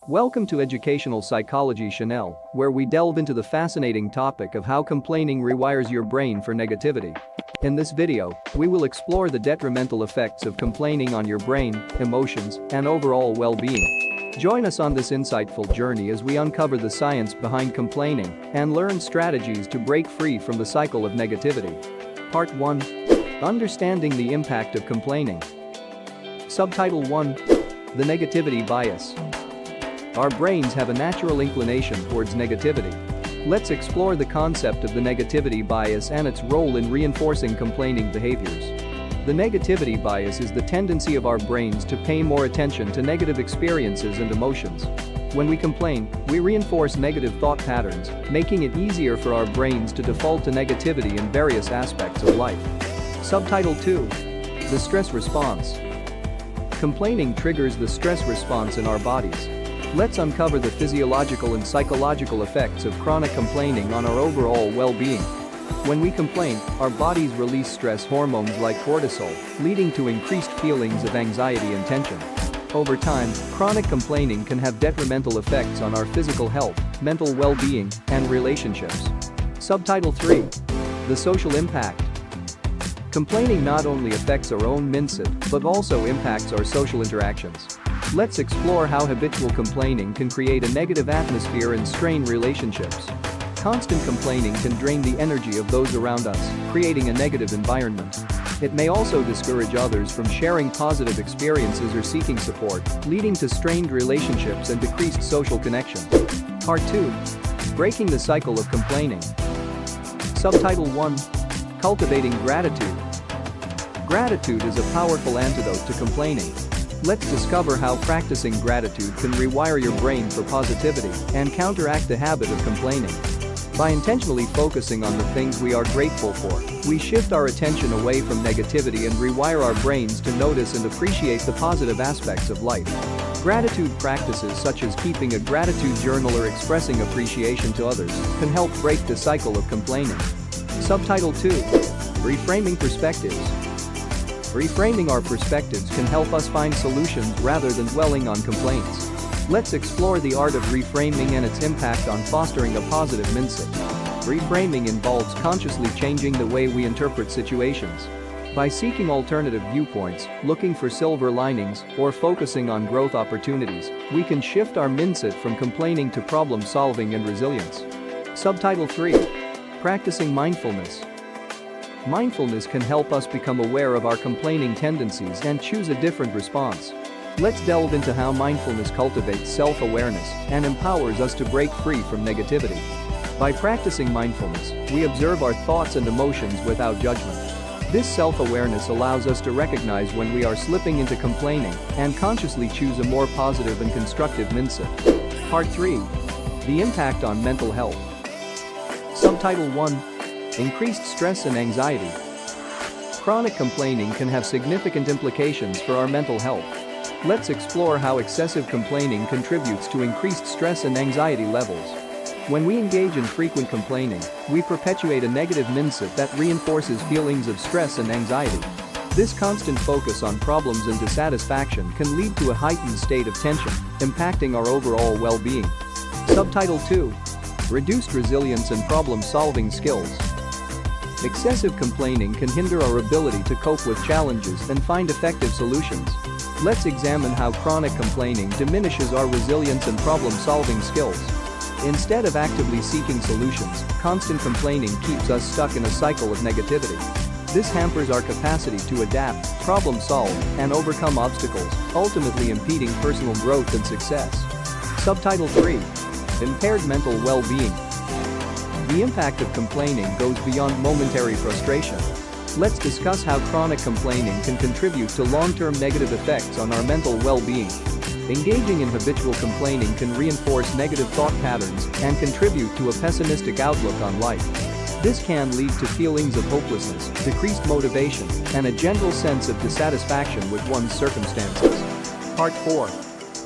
Welcome to Educational Psychology Chanel, where we delve into the fascinating topic of how complaining rewires your brain for negativity. In this video, we will explore the detrimental effects of complaining on your brain, emotions, and overall well-being. Join us on this insightful journey as we uncover the science behind complaining and learn strategies to break free from the cycle of negativity. Part 1. Understanding the impact of complaining. Subtitle 1. The negativity bias. Our brains have a natural inclination towards negativity. Let's explore the concept of the negativity bias and its role in reinforcing complaining behaviors. The negativity bias is the tendency of our brains to pay more attention to negative experiences and emotions. When we complain, we reinforce negative thought patterns, making it easier for our brains to default to negativity in various aspects of life. Subtitle 2. The stress response. Complaining triggers the stress response in our bodies. Let's uncover the physiological and psychological effects of chronic complaining on our overall well-being. When we complain, our bodies release stress hormones like cortisol, leading to increased feelings of anxiety and tension. Over time, chronic complaining can have detrimental effects on our physical health, mental well-being, and relationships. Subtitle 3. The social impact. Complaining not only affects our own mindset, but also impacts our social interactions. Let's explore how habitual complaining can create a negative atmosphere and strain relationships. Constant complaining can drain the energy of those around us, creating a negative environment. It may also discourage others from sharing positive experiences or seeking support, leading to strained relationships and decreased social connection. Part 2. Breaking the cycle of complaining. Subtitle 1. Cultivating gratitude. Gratitude is a powerful antidote to complaining. Let's discover how practicing gratitude can rewire your brain for positivity and counteract the habit of complaining. By intentionally focusing on the things we are grateful for, we shift our attention away from negativity and rewire our brains to notice and appreciate the positive aspects of life. Gratitude practices such as keeping a gratitude journal or expressing appreciation to others can help break the cycle of complaining. Subtitle 2. Reframing perspectives. Reframing our perspectives can help us find solutions rather than dwelling on complaints. Let's explore the art of reframing and its impact on fostering a positive mindset. Reframing involves consciously changing the way we interpret situations. By seeking alternative viewpoints, looking for silver linings, or focusing on growth opportunities, we can shift our mindset from complaining to problem solving and resilience. Subtitle 3. Practicing mindfulness. Mindfulness can help us become aware of our complaining tendencies and choose a different response. Let's delve into how mindfulness cultivates self-awareness and empowers us to break free from negativity. By practicing mindfulness, we observe our thoughts and emotions without judgment. This self-awareness allows us to recognize when we are slipping into complaining and consciously choose a more positive and constructive mindset. Part 3. The impact on mental health. Subtitle 1. Increased stress and anxiety. Chronic complaining can have significant implications for our mental health. Let's explore how excessive complaining contributes to increased stress and anxiety levels. When we engage in frequent complaining, we perpetuate a negative mindset that reinforces feelings of stress and anxiety. This constant focus on problems and dissatisfaction can lead to a heightened state of tension, impacting our overall well-being. Subtitle 2. Reduced resilience and problem-solving skills. Excessive complaining can hinder our ability to cope with challenges and find effective solutions. Let's examine how chronic complaining diminishes our resilience and problem-solving skills. Instead of actively seeking solutions, constant complaining keeps us stuck in a cycle of negativity. This hampers our capacity to adapt, problem-solve, and overcome obstacles, ultimately impeding personal growth and success. Subtitle 3. Impaired mental well-being. The impact of complaining goes beyond momentary frustration. Let's discuss how chronic complaining can contribute to long-term negative effects on our mental well-being. Engaging in habitual complaining can reinforce negative thought patterns and contribute to a pessimistic outlook on life. This can lead to feelings of hopelessness, decreased motivation, and a general sense of dissatisfaction with one's circumstances. Part 4.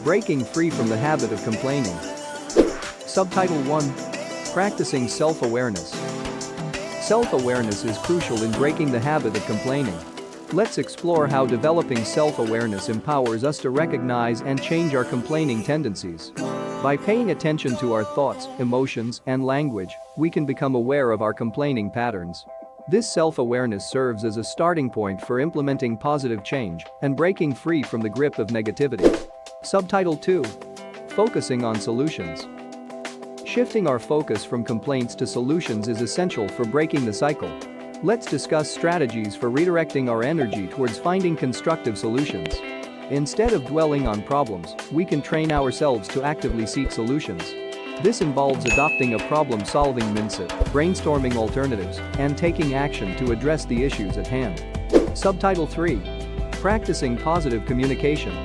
Breaking free from the habit of complaining. Subtitle 1. Practicing self-awareness. Self-awareness is crucial in breaking the habit of complaining. Let's explore how developing self-awareness empowers us to recognize and change our complaining tendencies. By paying attention to our thoughts, emotions, and language, we can become aware of our complaining patterns. This self-awareness serves as a starting point for implementing positive change and breaking free from the grip of negativity. Subtitle 2. Focusing on solutions. Shifting our focus from complaints to solutions is essential for breaking the cycle. Let's discuss strategies for redirecting our energy towards finding constructive solutions. Instead of dwelling on problems, we can train ourselves to actively seek solutions. This involves adopting a problem-solving mindset, brainstorming alternatives, and taking action to address the issues at hand. Subtitle 3. Practicing positive communication.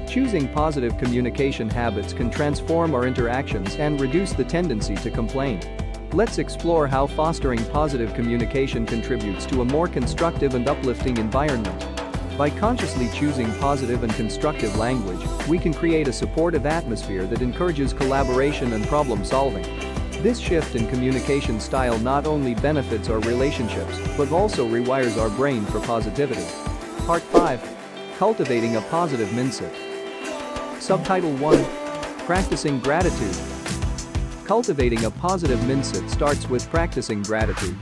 Choosing positive communication habits can transform our interactions and reduce the tendency to complain. Let's explore how fostering positive communication contributes to a more constructive and uplifting environment. By consciously choosing positive and constructive language, we can create a supportive atmosphere that encourages collaboration and problem solving. This shift in communication style not only benefits our relationships, but also rewires our brain for positivity. Part 5. Cultivating a positive mindset. Subtitle 1. Practicing gratitude. Cultivating a positive mindset starts with practicing gratitude.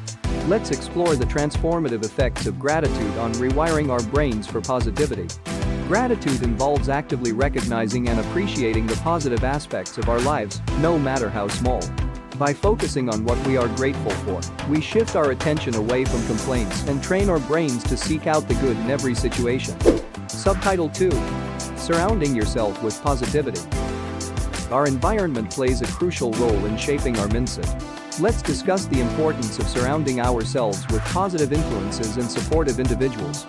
Let's explore the transformative effects of gratitude on rewiring our brains for positivity. Gratitude involves actively recognizing and appreciating the positive aspects of our lives, no matter how small. By focusing on what we are grateful for, we shift our attention away from complaints and train our brains to seek out the good in every situation. Subtitle 2. Surrounding yourself with positivity. Our environment plays a crucial role in shaping our mindset. Let's discuss the importance of surrounding ourselves with positive influences and supportive individuals.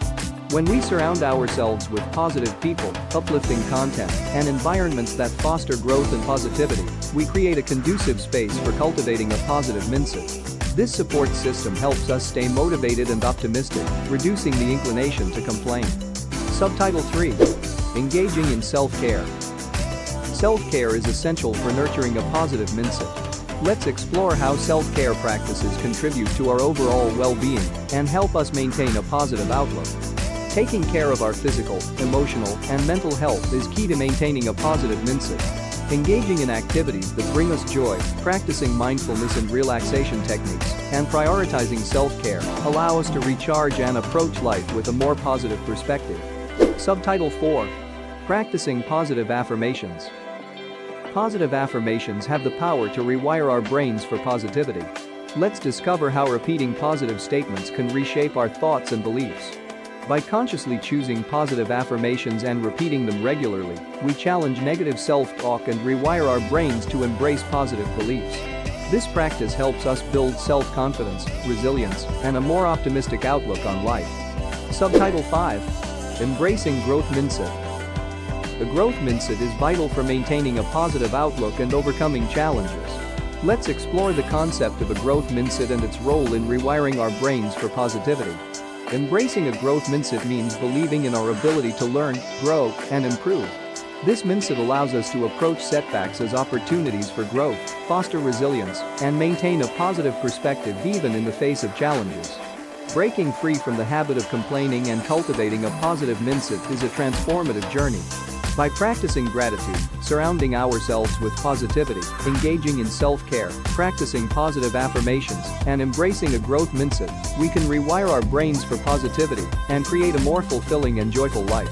When we surround ourselves with positive people, uplifting content, and environments that foster growth and positivity, we create a conducive space for cultivating a positive mindset. This support system helps us stay motivated and optimistic, reducing the inclination to complain. Subtitle 3. Engaging in self-care. Self-care is essential for nurturing a positive mindset. Let's explore how self-care practices contribute to our overall well-being and help us maintain a positive outlook. Taking care of our physical, emotional, and mental health is key to maintaining a positive mindset. Engaging in activities that bring us joy, practicing mindfulness and relaxation techniques, and prioritizing self-care allow us to recharge and approach life with a more positive perspective. Subtitle 4. Practicing positive affirmations. Positive affirmations have the power to rewire our brains for positivity. Let's discover how repeating positive statements can reshape our thoughts and beliefs. By consciously choosing positive affirmations and repeating them regularly, we challenge negative self-talk and rewire our brains to embrace positive beliefs. This practice helps us build self-confidence, resilience, and a more optimistic outlook on life. Subtitle 5. Embracing growth mindset. The growth mindset is vital for maintaining a positive outlook and overcoming challenges. Let's explore the concept of a growth mindset and its role in rewiring our brains for positivity. Embracing a growth mindset means believing in our ability to learn, grow, and improve. This mindset allows us to approach setbacks as opportunities for growth, foster resilience, and maintain a positive perspective even in the face of challenges. Breaking free from the habit of complaining and cultivating a positive mindset is a transformative journey. By practicing gratitude, surrounding ourselves with positivity, engaging in self-care, practicing positive affirmations, and embracing a growth mindset, we can rewire our brains for positivity and create a more fulfilling and joyful life.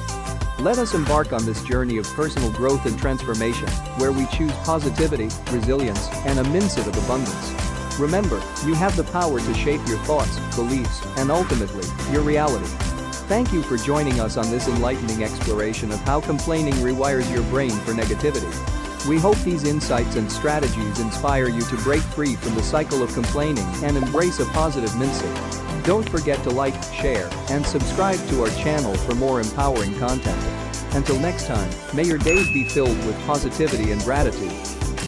Let us embark on this journey of personal growth and transformation, where we choose positivity, resilience, and a mindset of abundance. Remember, you have the power to shape your thoughts, beliefs, and ultimately, your reality. Thank you for joining us on this enlightening exploration of how complaining rewires your brain for negativity. We hope these insights and strategies inspire you to break free from the cycle of complaining and embrace a positive mindset. Don't forget to like, share, and subscribe to our channel for more empowering content. Until next time, may your days be filled with positivity and gratitude.